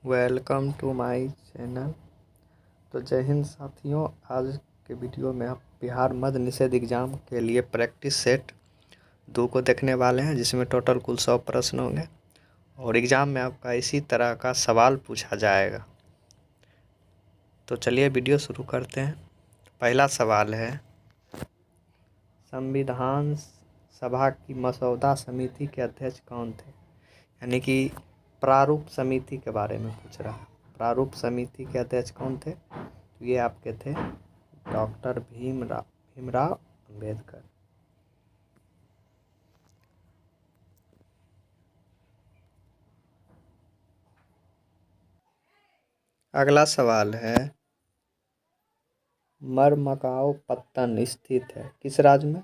Welcome to my channel. तो जय हिंद साथियों, आज के वीडियो में आप बिहार मद्य निषेध एग्ज़ाम के लिए प्रैक्टिस सेट 2 को देखने वाले हैं, जिसमें टोटल कुल 100 प्रश्न होंगे और एग्ज़ाम में आपका इसी तरह का सवाल पूछा जाएगा। तो चलिए वीडियो शुरू करते हैं। पहला सवाल है, संविधान सभा की मसौदा समिति के अध्यक्ष कौन थे? यानी कि प्रारूप समिति के बारे में पूछ रहा है। प्रारूप समिति के अध्यक्ष कौन थे? तो ये आपके थे डॉक्टर भीमराव अंबेडकर। अगला सवाल है, मरमगांव पत्तन स्थित है किस राज्य में?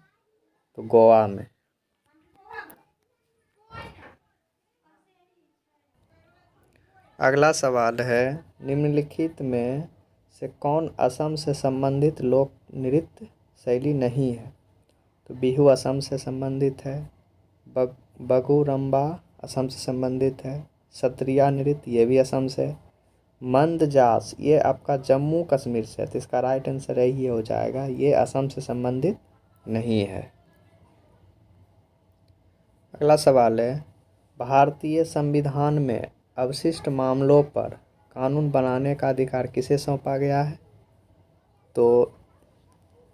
तो गोवा में। अगला सवाल है, निम्नलिखित में से कौन असम से संबंधित लोक नृत्य शैली नहीं है? तो बिहू असम से संबंधित है, बगुरम्बा असम से संबंधित है, सत्रिया नृत्य ये भी असम से, मंदजास ये आपका जम्मू कश्मीर से है। तो इसका राइट आंसर यही हो जाएगा, ये असम से संबंधित नहीं है। अगला सवाल है, भारतीय संविधान में अवशिष्ट मामलों पर कानून बनाने का अधिकार किसे सौंपा गया है? तो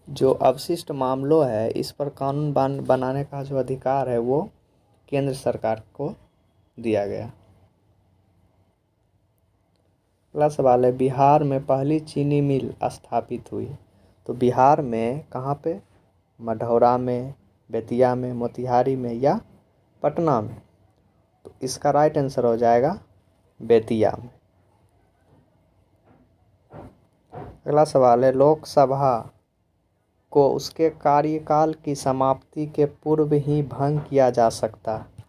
जो अवशिष्ट मामलों है इस पर कानून बनाने का जो अधिकार है वो केंद्र सरकार को दिया गया। अगला सवाल है, बिहार में पहली चीनी मिल स्थापित हुई? तो बिहार में कहाँ पे? मढ़ौरा में, बेतिया में, मोतिहारी में या पटना में? तो इसका राइट आंसर हो जाएगा बेतिया में। अगला सवाल है, लोकसभा को उसके कार्यकाल की समाप्ति के पूर्व ही भंग किया जा सकता है?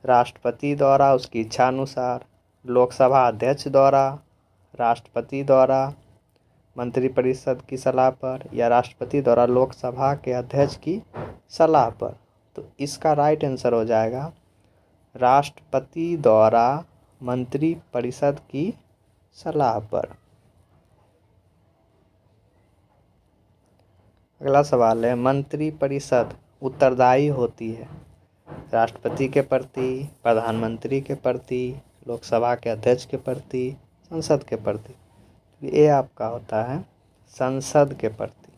राष्ट्रपति द्वारा उसकी इच्छा अनुसार, लोकसभा अध्यक्ष द्वारा, राष्ट्रपति द्वारा, मंत्रिपरिषद की सलाह पर या राष्ट्रपति द्वारा लोकसभा के अध्यक्ष की सलाह पर? तो इसका राइट आंसर हो जाएगा राष्ट्रपति द्वारा मंत्रिपरिषद की सलाह पर। अगला सवाल है, मंत्रिपरिषद उत्तरदायी होती है राष्ट्रपति के प्रति, प्रधानमंत्री के प्रति, लोकसभा के अध्यक्ष के प्रति, संसद के प्रति? ये आपका होता है संसद के प्रति।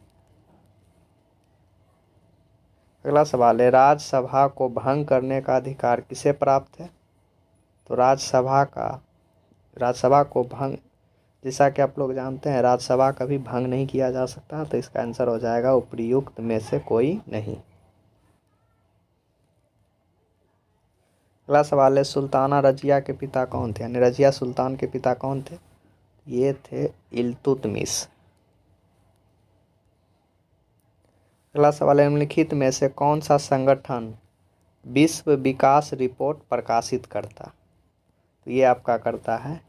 अगला सवाल है, राज्यसभा को भंग करने का अधिकार किसे प्राप्त है? तो राज्यसभा को भंग, जैसा कि आप लोग जानते हैं राज्यसभा कभी भंग नहीं किया जा सकता। तो इसका आंसर हो जाएगा उपर्युक्त में से कोई नहीं। अगला सवाल है, सुल्ताना रजिया के पिता कौन थे? यानी रजिया सुल्तान के पिता कौन थे? ये थे इल्तुतमिश। अगला सवाल है, निम्नलिखित में से कौन सा संगठन विश्व विकास रिपोर्ट प्रकाशित करता? तो ये आपका करता है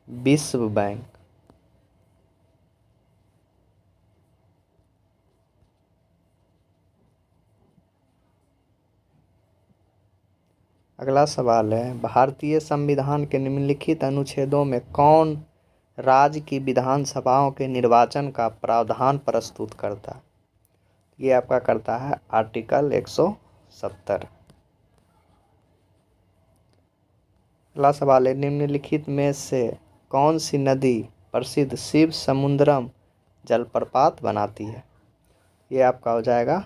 विश्व बैंक। अगला सवाल है, भारतीय संविधान के निम्नलिखित अनुच्छेदों में कौन राज्य की विधानसभाओं के निर्वाचन का प्रावधान प्रस्तुत करता? ये आपका करता है आर्टिकल 170। अगला सवाल है, निम्नलिखित में से कौन सी नदी प्रसिद्ध शिव समुद्रम जलप्रपात बनाती है? ये आपका हो जाएगा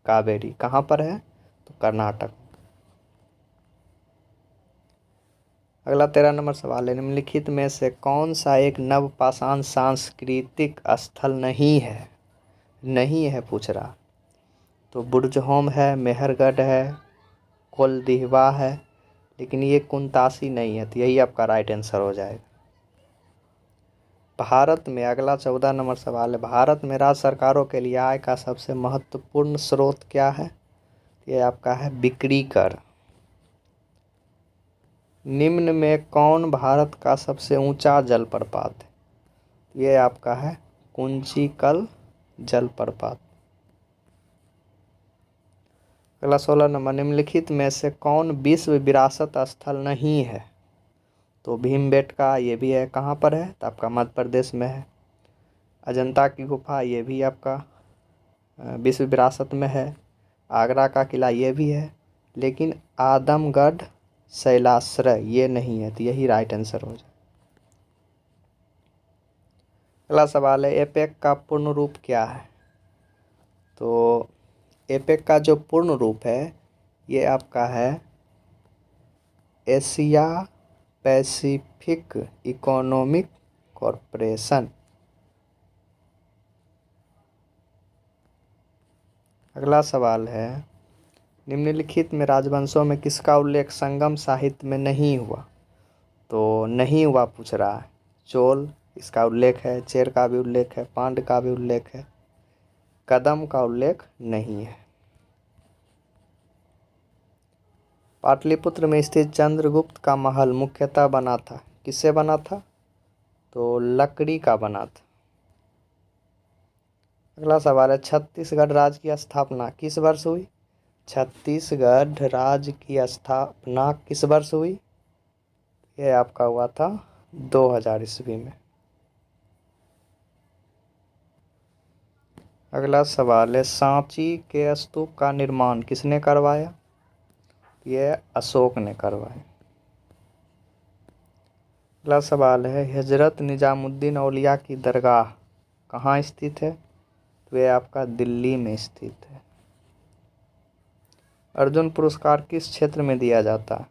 कावेरी। कहाँ पर है? तो कर्नाटक। अगला 13 नंबर सवाल है, निम्नलिखित में से कौन सा एक नवपाषाण सांस्कृतिक स्थल नहीं है पूछ रहा? तो बुर्जहोम है, मेहरगढ़ है, कोलदिहवा है, लेकिन ये कुंतासी नहीं है। तो यही आपका राइट आंसर हो जाएगा। भारत में अगला 14 नंबर सवाल है, भारत में राज्य सरकारों के लिए आय का सबसे महत्वपूर्ण स्रोत क्या है? ये आपका है बिक्री कर। निम्न में कौन भारत का सबसे ऊंचा जलप्रपात है? ये आपका है कुंचिकल जलप्रपात। अगला 16 नंबर, निम्नलिखित में से कौन विश्व विरासत स्थल नहीं है? तो भीमबेटका ये भी है, कहाँ पर है? तो आपका मध्य प्रदेश में है। अजंता की गुफा ये भी आपका विश्व विरासत में है। आगरा का किला ये भी है, लेकिन आदमगढ़ शैलाश्रय ये नहीं है, तो यही राइट आंसर हो जाए। अगला सवाल है, एपेक का पूर्ण रूप क्या है? तो एपेक का जो पूर्ण रूप है ये आपका है एशिया पैसिफिक इकोनॉमिक कॉरपोरेशन। अगला सवाल है, निम्नलिखित में राजवंशों में किसका उल्लेख संगम साहित्य में नहीं हुआ? तो नहीं हुआ पूछ रहा है। चोल इसका उल्लेख है, चेर का भी उल्लेख है, पांड्य का भी उल्लेख है, कदम का उल्लेख नहीं है। पाटलिपुत्र में स्थित चंद्रगुप्त का महल मुख्यतः बना था, किससे बना था? तो लकड़ी का बना था। अगला सवाल है, छत्तीसगढ़ राज्य की स्थापना किस वर्ष हुई? छत्तीसगढ़ राज्य की स्थापना किस वर्ष हुई? यह आपका हुआ था 2000 ईस्वी में। अगला सवाल है, सांची के स्तूप का निर्माण किसने करवाया? यह अशोक ने करवाया। अगला सवाल है, हजरत निजामुद्दीन औलिया की दरगाह कहाँ स्थित है? तो यह आपका दिल्ली में स्थित है। अर्जुन पुरस्कार किस क्षेत्र में दिया जाता है?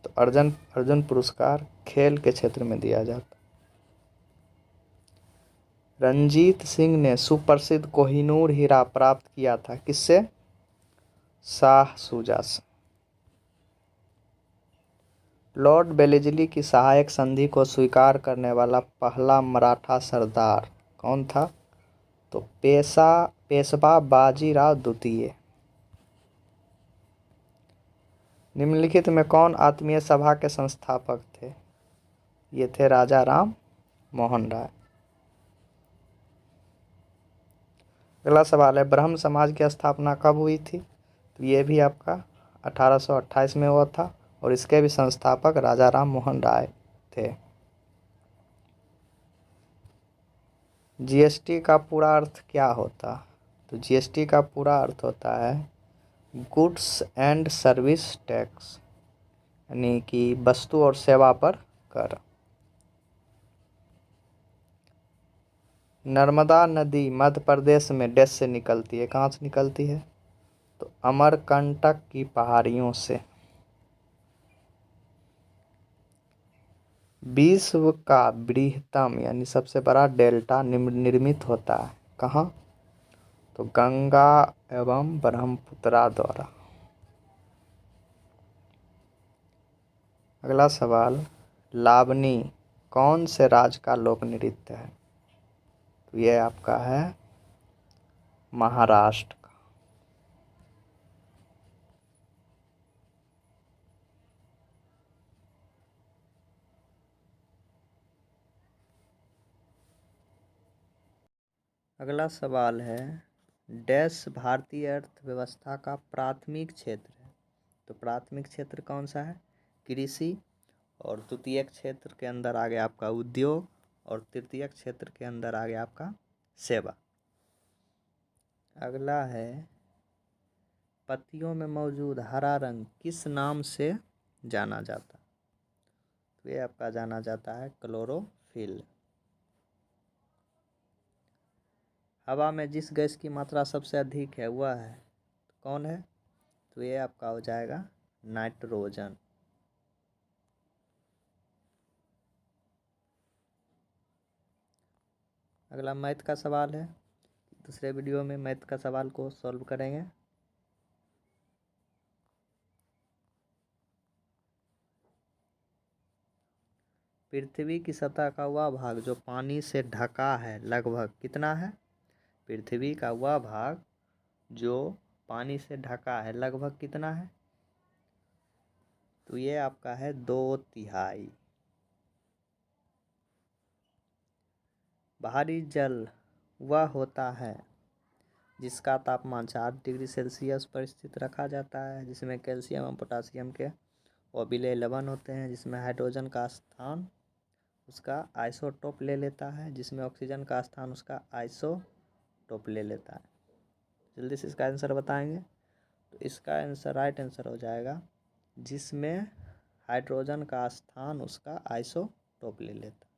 तो अर्जुन पुरस्कार खेल के क्षेत्र में दिया जाता है। रंजीत सिंह ने सुप्रसिद्ध कोहिनूर हीरा प्राप्त किया था, किससे? शाह शुजा से। लॉर्ड बेलेजली की सहायक संधि को स्वीकार करने वाला पहला मराठा सरदार कौन था? तो पेशवा बाजीराव द्वितीय। निम्नलिखित में कौन आत्मीय सभा के संस्थापक थे? ये थे राजा राम मोहन राय। अगला सवाल है, ब्रह्म समाज की स्थापना कब हुई थी? तो ये भी आपका 1828 में हुआ था और इसके भी संस्थापक राजा राम मोहन राय थे। जीएसटी का पूरा अर्थ क्या होता? तो जीएसटी का पूरा अर्थ होता है गुड्स एंड सर्विस टैक्स, यानी कि वस्तु और सेवा पर कर। नर्मदा नदी मध्य प्रदेश में डैश से निकलती है, कहाँ से निकलती है? तो अमरकंटक की पहाड़ियों से। विश्व का बृहत्तम यानी सबसे बड़ा डेल्टा निर्मित होता है कहाँ? तो गंगा एवं ब्रह्मपुत्रा द्वारा। अगला सवाल, लावनी कौन से राज्य का लोक नृत्य है? तो यह आपका है महाराष्ट्र का। अगला सवाल है, डैश भारतीय अर्थव्यवस्था का प्राथमिक क्षेत्र है। तो प्राथमिक क्षेत्र कौन सा है? कृषि। और द्वितीय क्षेत्र के अंदर आ गया आपका उद्योग और तृतीय क्षेत्र के अंदर आ गया आपका सेवा। अगला है, पत्तियों में मौजूद हरा रंग किस नाम से जाना जाता? तो ये आपका जाना जाता है क्लोरोफिल। हवा में जिस गैस की मात्रा सबसे अधिक है वह है कौन है? तो ये आपका हो जाएगा नाइट्रोजन। अगला मैथ का सवाल है, दूसरे वीडियो में मैथ का सवाल को सॉल्व करेंगे। पृथ्वी की सतह का वह भाग जो पानी से ढका है लगभग कितना है? पृथ्वी का वह भाग जो पानी से ढका है लगभग कितना है? तो ये आपका है 2/3। बाहरी जल वह होता है जिसका तापमान 4 डिग्री सेल्सियस पर स्थित रखा जाता है, जिसमें कैल्शियम एवं पोटासियम के ओर्बिले 11 होते हैं जिसमें हाइड्रोजन का स्थान उसका आइसोटोप ले लेता है, जिसमें ऑक्सीजन का स्थान उसका आइसोटोप ले लेता है। जल्दी से इसका आंसर बताएंगे। तो इसका आंसर राइट आंसर हो जाएगा जिसमें हाइड्रोजन का स्थान उसका आइसोटोप ले लेता है।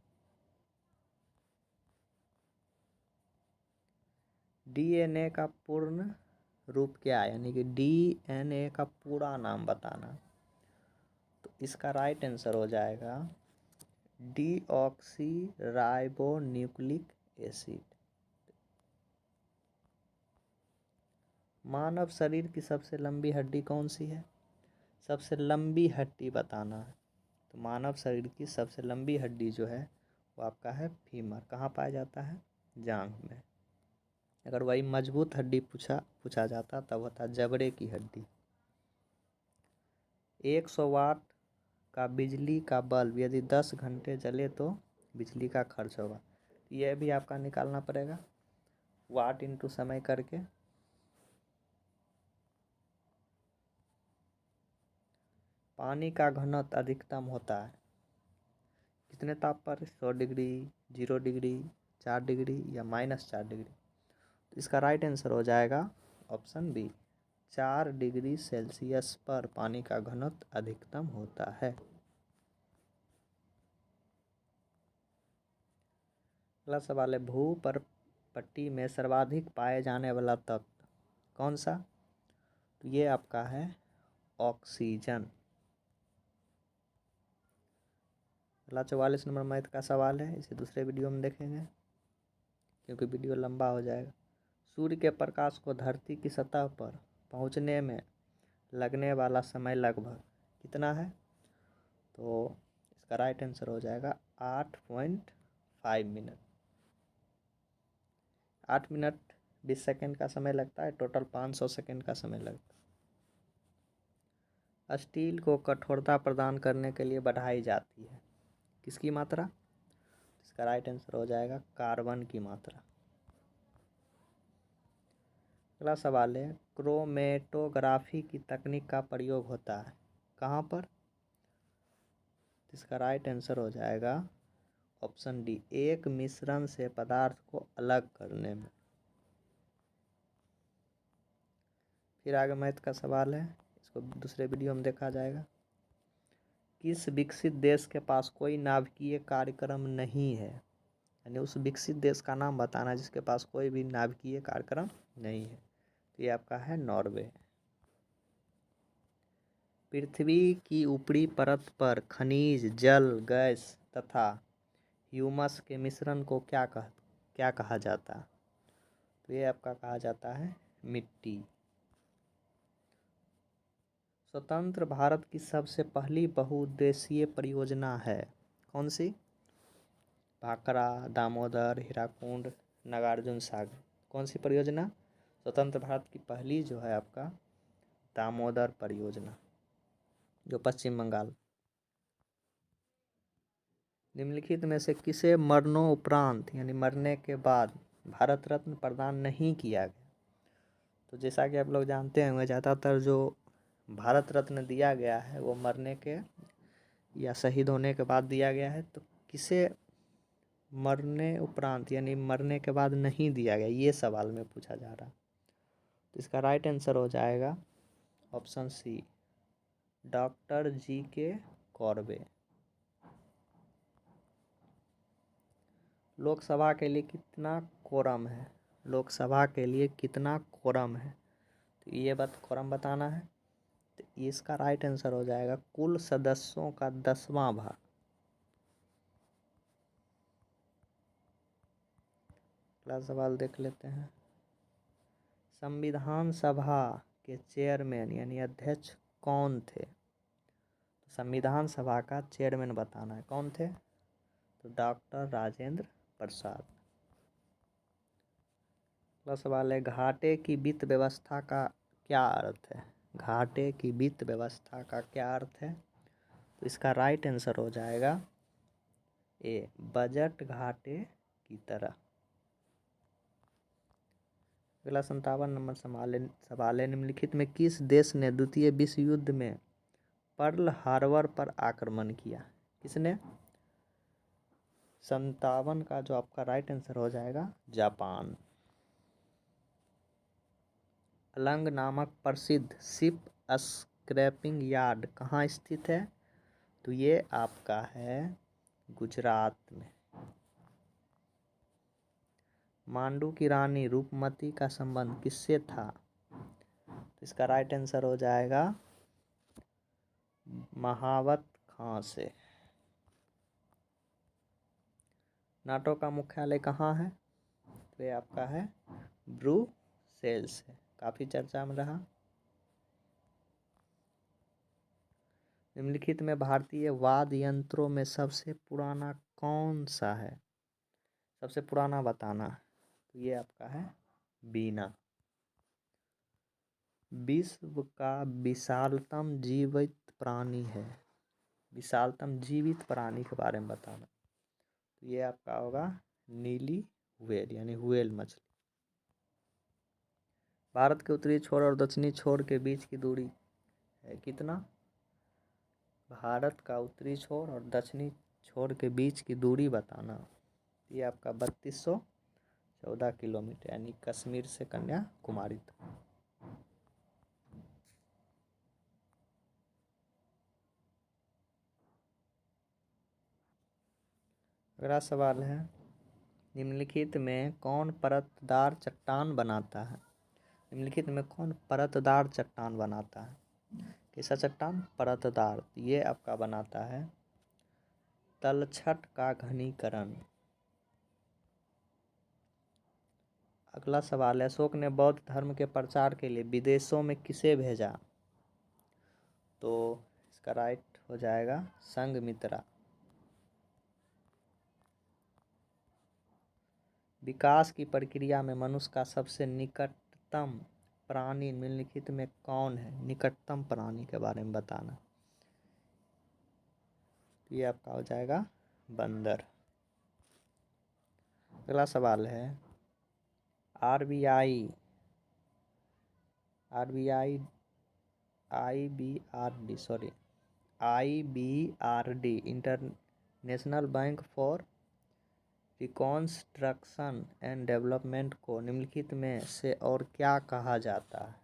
डीएनए का पूर्ण रूप क्या है, यानी कि डीएनए का पूरा नाम बताना। तो इसका राइट आंसर हो जाएगा डीऑक्सी राइबोन्यूक्लिक एसिड। मानव शरीर की सबसे लंबी हड्डी कौन सी है? सबसे लंबी हड्डी बताना है। तो मानव शरीर की सबसे लंबी हड्डी जो है वो आपका है फीमर। कहाँ पाया जाता है? जांघ में। अगर वही मजबूत हड्डी पूछा जाता तब होता जबड़े की हड्डी। 100 वाट का बिजली का बल्ब यदि 10 घंटे जले तो बिजली का खर्च होगा। यह भी आपका निकालना पड़ेगा वाट इंटू समय करके। पानी का घनत्व अधिकतम होता है कितने ताप पर? 100 डिग्री, 0 डिग्री, 4 डिग्री या -4 डिग्री। तो इसका राइट आंसर हो जाएगा ऑप्शन बी, 4 डिग्री सेल्सियस पर पानी का घनत्व अधिकतम होता है। अगला सवाल है भूपटल में सर्वाधिक पाए जाने वाला तत्व कौन सा? तो ये आपका है ऑक्सीजन। अगला 44 नंबर मैथ का सवाल है, इसे दूसरे वीडियो में देखेंगे क्योंकि वीडियो लंबा हो जाएगा। सूर्य के प्रकाश को धरती की सतह पर पहुंचने में लगने वाला समय लगभग कितना है? तो इसका राइट आंसर हो जाएगा 8.5 मिनट। 8 मिनट 20 सेकेंड का समय लगता है, टोटल 500 सेकेंड का समय लगता है। स्टील को कठोरता प्रदान करने के लिए बढ़ाई जाती है किसकी मात्रा? इसका राइट आंसर हो जाएगा कार्बन की मात्रा। अगला सवाल है क्रोमेटोग्राफी की तकनीक का प्रयोग होता है कहाँ पर? इसका राइट आंसर हो जाएगा ऑप्शन डी, एक मिश्रण से पदार्थ को अलग करने में। फिर आगे मैथ का सवाल है, इसको दूसरे वीडियो में देखा जाएगा। किस विकसित देश के पास कोई नाभिकीय कार्यक्रम नहीं है? यानी उस विकसित देश का नाम बताना जिसके पास कोई भी नाभिकीय कार्यक्रम नहीं है। तो ये आपका है नॉर्वे। पृथ्वी की ऊपरी परत पर खनिज, जल, गैस तथा ह्यूमस के मिश्रण को क्या कहा जाता है? तो ये आपका कहा जाता है मिट्टी। स्वतंत्र भारत की सबसे पहली बहुउद्देशीय परियोजना है कौन सी? भाखड़ा, दामोदर, हीराकुंड, नागार्जुन सागर। कौन सी परियोजना? स्वतंत्र भारत की पहली जो है आपका दामोदर परियोजना जो पश्चिम बंगाल। निम्नलिखित में से किसे मरणोपरांत यानी मरने के बाद भारत रत्न प्रदान नहीं किया गया? तो जैसा कि आप लोग जानते होंगे ज़्यादातर जो भारत रत्न दिया गया है वो मरने के या शहीद होने के बाद दिया गया है। तो किसे मरने उपरांत यानी मरने के बाद नहीं दिया गया, ये सवाल में पूछा जा रहा। तो इसका राइट आंसर हो जाएगा ऑप्शन सी, डॉक्टर जी.के. कॉर्बे। लोकसभा के लिए कितना कोरम है? लोकसभा के लिए कितना कोरम है? तो ये बात कोरम बताना है। तो इसका राइट आंसर हो जाएगा कुल सदस्यों का 10वां भाग। अगला सवाल देख लेते हैं। संविधान सभा के चेयरमैन यानी अध्यक्ष कौन थे? तो संविधान सभा का चेयरमैन बताना है कौन थे? तो डॉक्टर राजेंद्र प्रसाद। अगला सवाल है घाटे की वित्त व्यवस्था का क्या अर्थ है? घाटे की वित्त व्यवस्था का क्या अर्थ है? तो इसका राइट आंसर हो जाएगा ए, बजट घाटे की तरह। अगला 57 नंबर सवाल है, निम्नलिखित में किस देश ने द्वितीय विश्व युद्ध में पर्ल हार्बर पर आक्रमण किया? किसने? 57 का जो आपका राइट आंसर हो जाएगा जापान। अलंग नामक प्रसिद्ध शिप स्क्रैपिंग यार्ड कहाँ स्थित है? तो ये आपका है गुजरात में। मांडू की रानी रूपमती का संबंध किससे था? तो इसका राइट आंसर हो जाएगा महावत खां से। नाटो का मुख्यालय कहाँ है? तो ये आपका है ब्रुसेल्स है, काफी चर्चा में रहा। निम्नलिखित में भारतीय वाद्य यंत्रों में सबसे पुराना कौन सा है? सबसे पुराना बताना। तो ये आपका है बीना। विश्व का विशालतम जीवित प्राणी है? विशालतम जीवित प्राणी के बारे में बताना। तो ये आपका होगा नीली व्हेल यानी व्हेल मछली। भारत के उत्तरी छोर और दक्षिणी छोर के बीच की दूरी है कितना? भारत का उत्तरी छोर और दक्षिणी छोर के बीच की दूरी बताना। ये आपका 3214 किलोमीटर यानी कश्मीर से कन्याकुमारी तक। अगला सवाल है, निम्नलिखित में कौन परतदार चट्टान बनाता है? निम्नलिखित में कौन परतदार चट्टान बनाता है? कैसा चट्टान? परतदार। ये आपका बनाता है तलछट का घनीकरण। अगला सवाल है, अशोक ने बौद्ध धर्म के प्रचार के लिए विदेशों में किसे भेजा? तो इसका राइट हो जाएगा संघमित्रा। विकास की प्रक्रिया में मनुष्य का सबसे निकटतम प्राणी निम्नलिखित में कौन है? निकटतम प्राणी के बारे में बताना। ये आपका हो जाएगा बंदर। अगला सवाल है, IBRD international bank for reconstruction and development को निम्नलिखित में से और क्या कहा जाता है?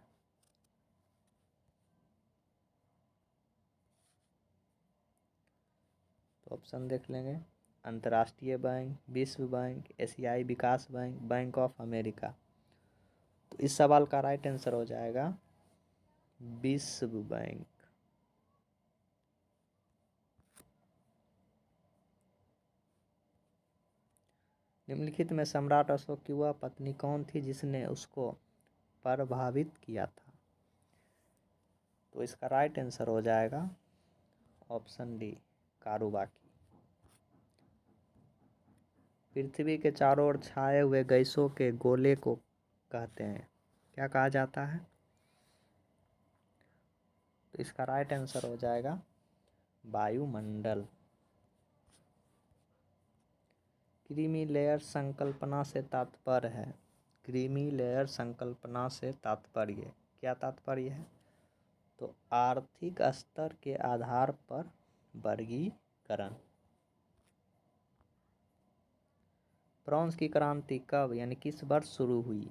तो ऑप्शन देख लेंगे, अंतर्राष्ट्रीय बैंक, विश्व बैंक, एशियाई विकास बैंक, बैंक ऑफ अमेरिका। तो इस सवाल का राइट आंसर हो जाएगा विश्व बैंक। निम्नलिखित में सम्राट अशोक की वह पत्नी कौन थी जिसने उसको प्रभावित किया था? तो इसका राइट आंसर हो जाएगा ऑप्शन डी कारुबाकी। पृथ्वी के चारों ओर छाए हुए गैसों के गोले को कहते हैं, क्या कहा जाता है? तो इसका राइट आंसर हो जाएगा वायुमंडल। क्रीमी लेयर संकल्पना से तात्पर्य है? क्रीमी लेयर संकल्पना से तात्पर्य क्या तात्पर्य है? तो आर्थिक स्तर के आधार पर वर्गीकरण। फ्रांस की क्रांति कब यानी किस वर्ष शुरू हुई?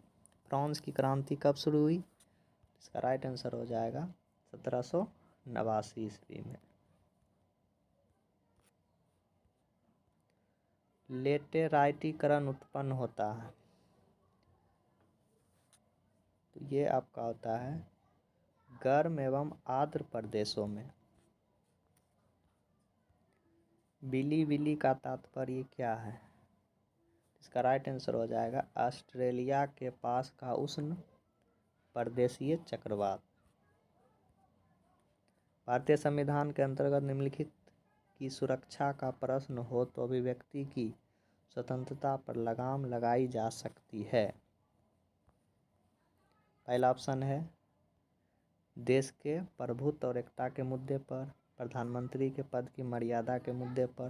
फ्रांस की क्रांति कब शुरू हुई? इसका राइट आंसर हो जाएगा 1789 ईस्वी में। लेटेराइटीकरण उत्पन्न होता है? तो ये आपका होता है गर्म एवं आर्द्र प्रदेशों में। बिली बिली का तात्पर्य क्या है? इसका राइट आंसर हो जाएगा ऑस्ट्रेलिया के पास का उष्ण प्रदेशीय चक्रवात। भारतीय संविधान के अंतर्गत निम्नलिखित की सुरक्षा का प्रश्न हो तो अभिव्यक्ति की स्वतंत्रता पर लगाम लगाई जा सकती है? पहला ऑप्शन है देश के प्रभुत्व और एकता के मुद्दे पर, प्रधानमंत्री के पद की मर्यादा के मुद्दे पर,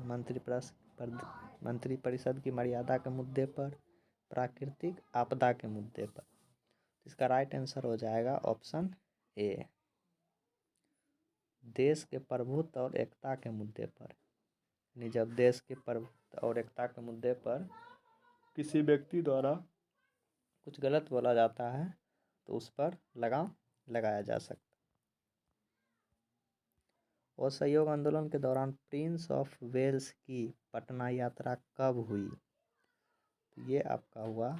मंत्रिपरिषद की मर्यादा के मुद्दे पर, प्राकृतिक आपदा के मुद्दे पर। इसका राइट आंसर हो जाएगा ऑप्शन ए देश के प्रभुत्व और एकता के मुद्दे पर, यानी जब देश के प्रभुत्व और एकता के मुद्दे पर किसी व्यक्ति द्वारा कुछ गलत बोला जाता है तो उस पर लगाम लगाया जा सकता। असहयोग आंदोलन के दौरान प्रिंस ऑफ वेल्स की पटना यात्रा कब हुई? तो ये आपका हुआ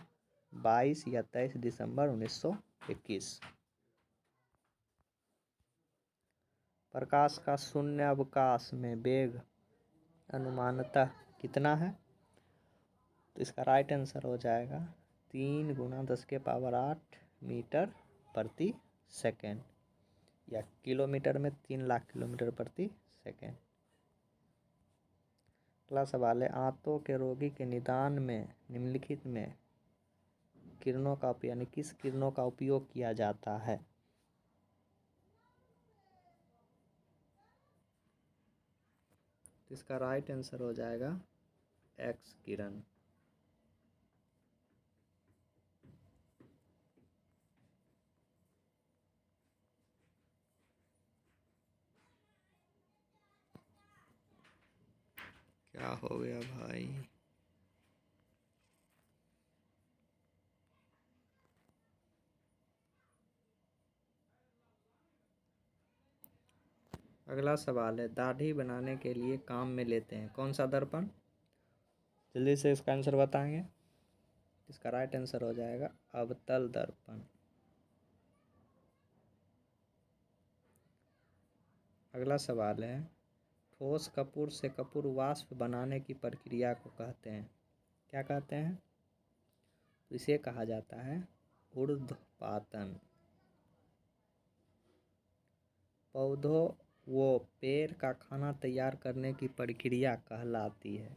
22 या 23 दिसंबर 1921। प्रकाश का शून्य अवकाश में वेग अनुमानतः कितना है? तो इसका राइट आंसर हो जाएगा 3 × 10⁸ मीटर प्रति सेकेंड, या किलोमीटर में 3 लाख किलोमीटर प्रति सेकेंड। अगला सवाल है, आंतों के रोगी के निदान में निम्नलिखित में किरणों का यानी किस किरणों का उपयोग किया जाता है? तो इसका राइट आंसर हो जाएगा एक्स किरण। क्या हो गया भाई? अगला सवाल है, दाढ़ी बनाने के लिए काम में लेते हैं कौन सा दर्पण? जल्दी से इसका आंसर बताएंगे। इसका राइट आंसर हो जाएगा अवतल दर्पण। अगला सवाल है, ठोस कपूर से कपूर वाष्प बनाने की प्रक्रिया को कहते हैं, क्या कहते हैं? तो इसे कहा जाता है ऊर्ध्वपातन। पौधों व पेड़ का खाना तैयार करने की प्रक्रिया कहलाती है,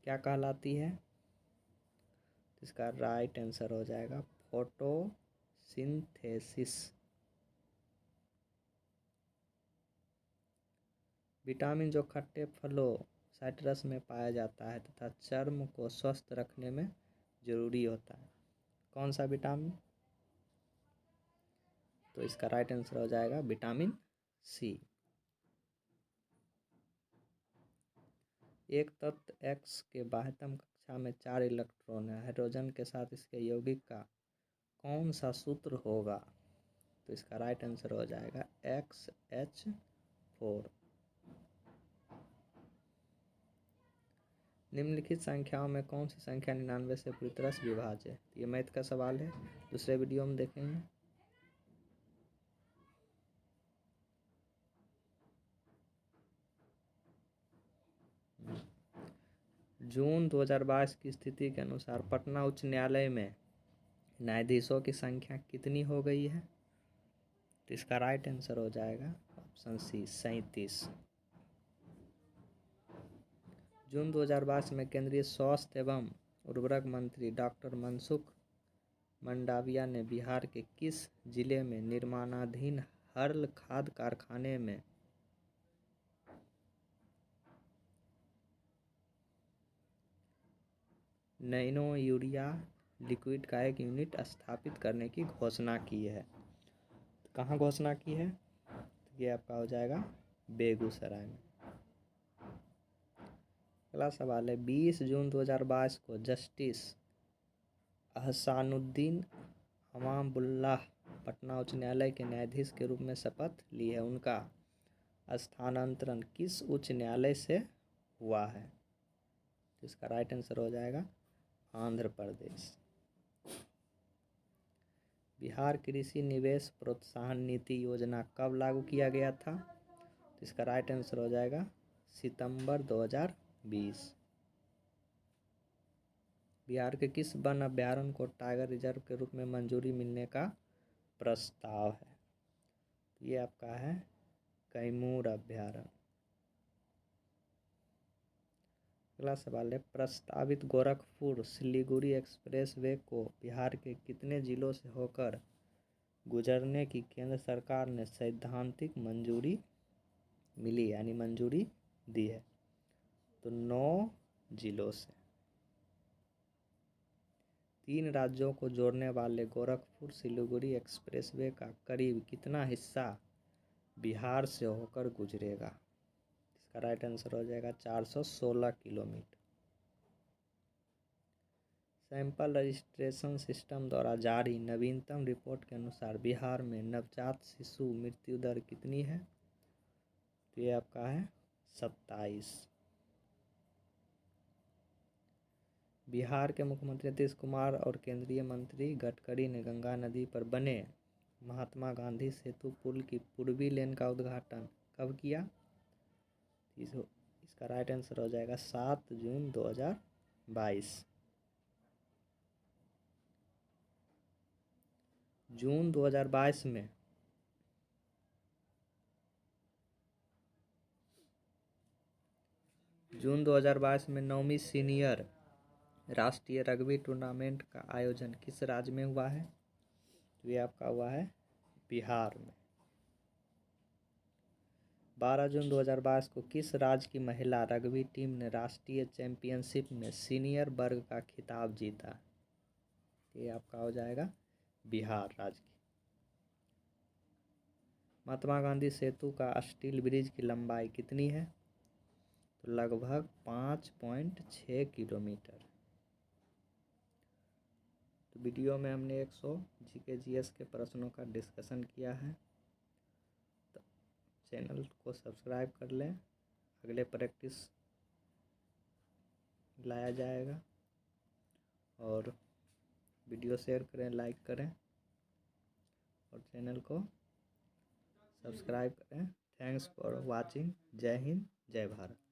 क्या कहलाती है? इसका राइट आंसर हो जाएगा फोटोसिंथेसिस। विटामिन जो खट्टे फलों साइट्रस में पाया जाता है तथा चर्म को स्वस्थ रखने में जरूरी होता है, कौन सा विटामिन? तो इसका राइट आंसर हो जाएगा विटामिन सी। एक तत्व X के बाह्यतम कक्षा में 4 इलेक्ट्रॉन है, हाइड्रोजन के साथ इसके यौगिक का कौन सा सूत्र होगा? तो इसका राइट आंसर हो जाएगा XH4। निम्नलिखित संख्याओं में कौन सी संख्या 99 से पूरी तरह से विभाज्य है? ये मैथ का सवाल है, दूसरे वीडियो में देखेंगे। जून 2022 की स्थिति के अनुसार पटना उच्च न्यायालय में न्यायाधीशों की संख्या कितनी हो गई है? तो इसका राइट आंसर हो जाएगा ऑप्शन सी 37। जून 2022 में केंद्रीय स्वास्थ्य एवं उर्वरक मंत्री डॉक्टर मनसुख मंडाविया ने बिहार के किस जिले में निर्माणाधीन हर्ल खाद कारखाने में नैनो यूरिया लिक्विड का एक यूनिट स्थापित करने की घोषणा की है? तो कहाँ घोषणा की है? तो ये आपका हो जाएगा बेगूसराय में। अगला सवाल है, 20 जून 2022 को जस्टिस अहसानुद्दीन अमामुल्लाह पटना उच्च न्यायालय के न्यायाधीश के रूप में शपथ ली है, उनका स्थानांतरण किस उच्च न्यायालय से हुआ है? तो इसका राइट आंसर हो जाएगा आंध्र प्रदेश। बिहार कृषि निवेश प्रोत्साहन नीति योजना कब लागू किया गया था? तो इसका राइट आंसर हो जाएगा सितंबर 2020। बिहार के किस वन अभ्यारण्य को टाइगर रिजर्व के रूप में मंजूरी मिलने का प्रस्ताव है? ये आपका है कैमूर अभ्यारण्य। अगला सवाल है, प्रस्तावित गोरखपुर सिलीगुड़ी एक्सप्रेसवे को बिहार के कितने जिलों से होकर गुजरने की केंद्र सरकार ने सैद्धांतिक मंजूरी मिली यानी मंजूरी दी है? तो 9 जिलों से। 3 राज्यों को जोड़ने वाले गोरखपुर सिलीगुड़ी एक्सप्रेसवे का करीब कितना हिस्सा बिहार से होकर गुजरेगा? इसका राइट आंसर हो जाएगा 416 किलोमीटर। सैंपल रजिस्ट्रेशन सिस्टम द्वारा जारी नवीनतम रिपोर्ट के अनुसार बिहार में नवजात शिशु मृत्यु दर कितनी है? तो ये आपका है 27। बिहार के मुख्यमंत्री नीतीश कुमार और केंद्रीय मंत्री गडकरी ने गंगा नदी पर बने महात्मा गांधी सेतु पुल की पूर्वी लेन का उद्घाटन कब किया? इसका राइट आंसर हो जाएगा 7 जून 2022। जून 2022 में जून 2022 में 9वीं सीनियर राष्ट्रीय रग्बी टूर्नामेंट का आयोजन किस राज्य में हुआ है? तो ये आपका हुआ है बिहार में। 12 जून 2022 को किस राज्य की महिला रग्बी टीम ने राष्ट्रीय चैंपियनशिप में सीनियर वर्ग का खिताब जीता? ये आपका हो जाएगा बिहार राज्य की। महात्मा गांधी सेतु का स्टील ब्रिज की लंबाई कितनी है? तो लगभग 5.6 किलोमीटर। तो वीडियो में हमने 100 जीके जीएस के प्रश्नों का डिस्कशन किया है। तो चैनल को सब्सक्राइब कर लें, अगले प्रैक्टिस लाया जाएगा। और वीडियो शेयर करें, लाइक करें और चैनल को सब्सक्राइब करें। Thanks for watching. जय हिंद, जय भारत।